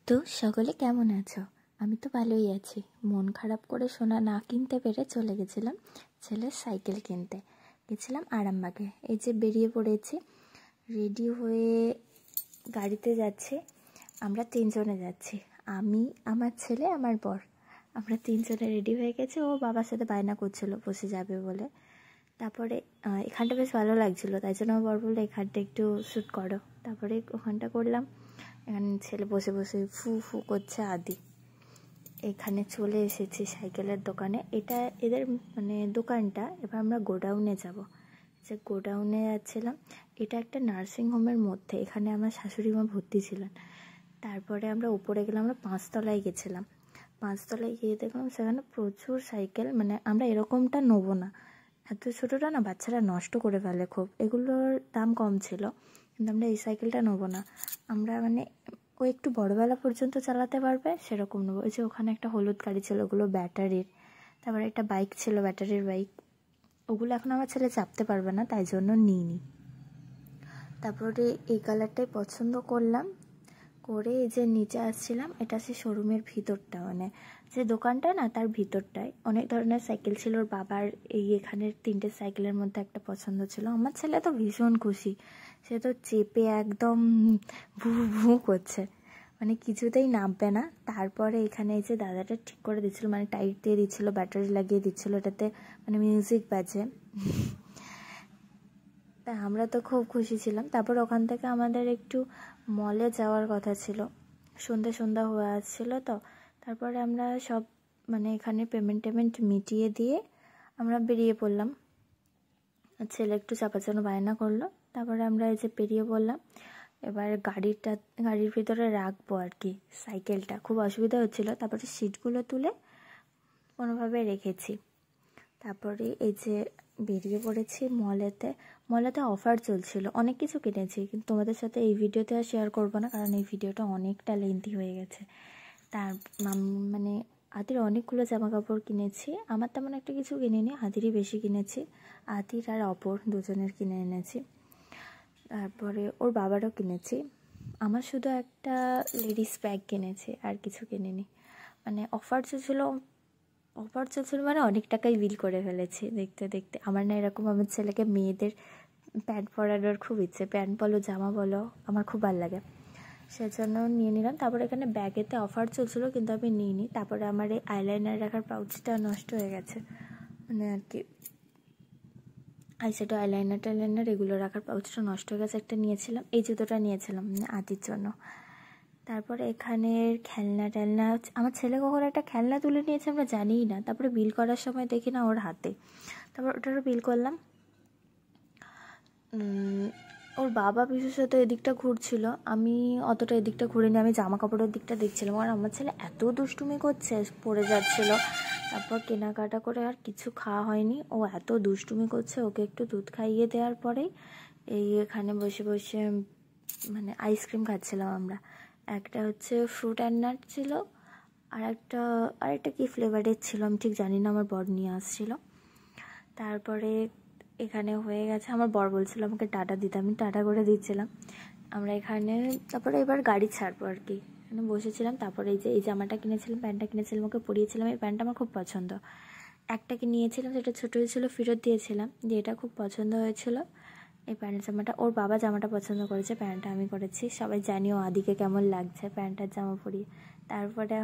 তো সকলে কেমন আছো? আমি তো ভালোই আছি। মন খারাপ করে সোনা না কিনতে পেরে চলে গেছিলাম ছেলের সাইকেল কিনতে। গেছিলাম আরামবাগে। এই যে বেরিয়ে পড়েছি, রেডি হয়ে গাড়িতে যাচ্ছি। আমরা 3 জনে যাচ্ছি, আমি, আমার ছেলে, আমার বর। আমরা 3 জনে রেডি হয়ে গেছি। ও বাবার সাথে বায়না করছিল বসে যাবে বলে। তারপরে এখানটা বেশ ভালো লাগছিলো, তাই জন্য আমার বর বললো এখানটা একটু শ্যুট করো। তারপরে ওখানটা করলাম। এখানে ছেলে বসে বসে ফু ফু করছে আদি। এখানে চলে এসেছি সাইকেলের দোকানে। এটা এদের দোকানটা। এবার আমরা গোডাউনে যাব। যে গোডাউনে যাচ্ছিলাম, এটা একটা নার্সিং হোমের মধ্যে। এখানে আমার শাশুড়ি মা ভর্তি ছিলেন। তারপরে আমরা উপরে গেলাম, আমরা 5 তলায় গেছিলাম। 5 তলায় গিয়ে দেখলাম সেখানে প্রচুর সাইকেল। আমরা এরকমটা নেবো না, এত ছোটোটা না বাচ্চারা নষ্ট করে ফেলে খুব। এগুলোর দাম কম ছিল, কিন্তু আমরা এই সাইকেলটা নেবো না। আমরা ও একটু বড়বেলা পর্যন্ত চালাতে পারবে সেরকম নেবো। ওই যে ওখানে একটা হলুদ গাড়ি ছিল, ওগুলো ব্যাটারির। তারপরে একটা বাইক ছিল, ব্যাটারির বাইক। ওগুলো এখন আমার ছেলে চাপতে পারবে না, তাই জন্য নিইনি। তারপরে এই কালারটাই পছন্দ করলাম, করে এই যে নিচে আসছিলাম। এটা সে শোরুমের ভিতরটা, যে দোকানটা না তার ভিতরটায় অনেক ধরনের সাইকেল ছিল। ওর বাবার এখানের 3টে সাইকেলের মধ্যে একটা পছন্দ ছিল। আমার ছেলে তো ভীষণ খুশি, সে তো চেপে একদম ভু ভু করছে, কিছুতেই নামবে না। তারপরে এখানে এই যে দাদাটা ঠিক করে দিচ্ছিল, টাইট দিয়ে দিচ্ছিল, ব্যাটারি লাগিয়ে দিচ্ছিল। এটাতে মিউজিক বাজে। তা আমরা তো খুব খুশি ছিলাম। তারপর ওখান থেকে আমাদের একটু মলে যাওয়ার কথা ছিল, সন্ধ্যা হয়ে আসছিলো তো। তারপরে আমরা সব এখানে পেমেন্ট মিটিয়ে দিয়ে আমরা বেরিয়ে পড়লাম। ছেলে একটু চাপার জন্য বায়না করলো। তারপরে আমরা এই যে বেরিয়ে পড়লাম। এবার গাড়ির ভিতরে রাখবো আর কি সাইকেলটা, খুব অসুবিধা হচ্ছিলো। তারপরে সিটগুলো তুলে কোনোভাবে রেখেছি। তারপরে এই যে বেরিয়ে পড়েছি মলেতে অফার চলছিল, অনেক কিছু কিনেছি, কিন্তু তোমাদের সাথে এই ভিডিওতে আর শেয়ার করবো না, কারণ এই ভিডিওটা অনেকটা লেন্থি হয়ে গেছে। তার আদির অনেকগুলো জামা কাপড় কিনেছি। আমার তেমন একটা কিছু কিনিনি, আদিরই বেশি কিনেছি। আদির আর অপর দুজনের কিনে এনেছি। তারপরে ওর বাবারও কিনেছি। আমার শুধু একটা লেডিস ব্যাগ কিনেছি, আর কিছু কিনিনি। অফার চলছিল অনেক টাকাই বিল করে ফেলেছি দেখতে দেখতে। আমার এরকম আমার ছেলেকে মেয়েদের প্যান্ট পরানোর খুব ইচ্ছে, প্যান্ট বলো জামা বলো, আমার খুব ভালো লাগে, সেজন্য নিয়ে নিলাম। তারপরে এখানে ব্যাগেতে অফার চলছিল, কিন্তু আমি নিইনি। তারপরে আমার এই আইলাইনার রাখার পাউচটা নষ্ট হয়ে গেছে, আর কি আইশ্যাডো আইলাইনার এগুলো রাখার পাউচটা নষ্ট হয়ে গেছে। একটা নিয়েছিলাম, এই জুতোটা নিয়েছিলাম আদির জন্য। তারপরে এখানের খেলনা আমার ছেলে কখন একটা খেলনা তুলে নিয়েছে আমরা জানিই না। তারপরে বিল করার সময় দেখি না ওর হাতে, তারপর ওটারও বিল করলাম। ওর বাবা বিশেষত এদিকটা ঘুরছিল, আমি অতটা এদিকটা ঘুরিনি, আমি জামা কাপড়ের দিকটা দেখছিলাম। আর আমার ছেলে এত দুষ্টুমি করছে, পড়ে যাচ্ছিলো। তারপর কেনাকাটা করে আর কিছু খাওয়া হয়নি, ও এত দুষ্টুমি করছে। ওকে একটু দুধ খাইয়ে দেওয়ার পরেই এখানে বসে বসে আইসক্রিম খাচ্ছিলাম আমরা। একটা হচ্ছে ফ্রুট অ্যান্ড নাট ছিল, আরেকটা কি ফ্লেভারের ছিল আমি ঠিক জানি না, আমার বর নিয়ে আসছিল। তারপরে এখানে হয়ে গেছে, আমার বর বলছিল আমাকে টাটা দিতে, আমি টাটা করে দিচ্ছিলাম। আমরা এখানে তারপরে এবার গাড়ি ছাড়বো আর কি, এখানে বসেছিলাম। তারপরে এই জামাটা কিনেছিলাম, প্যান্টটা কিনেছিলাম, ওকে পরিয়েছিলাম। এই প্যান্টটা আমার খুব পছন্দ। একটাকে নিয়েছিলাম, সেটা ছোটো হয়েছিলো, ফেরত দিয়েছিলাম, যে এটা খুব পছন্দ হয়েছিল। এই প্যান্ট জামাটা ওর বাবা জামাটা পছন্দ করেছে, প্যান্টটা আমি করেছি। সবাই জানিও আদিকে কেমন লাগছে প্যান্ট আর জামা পরিয়ে। তারপরে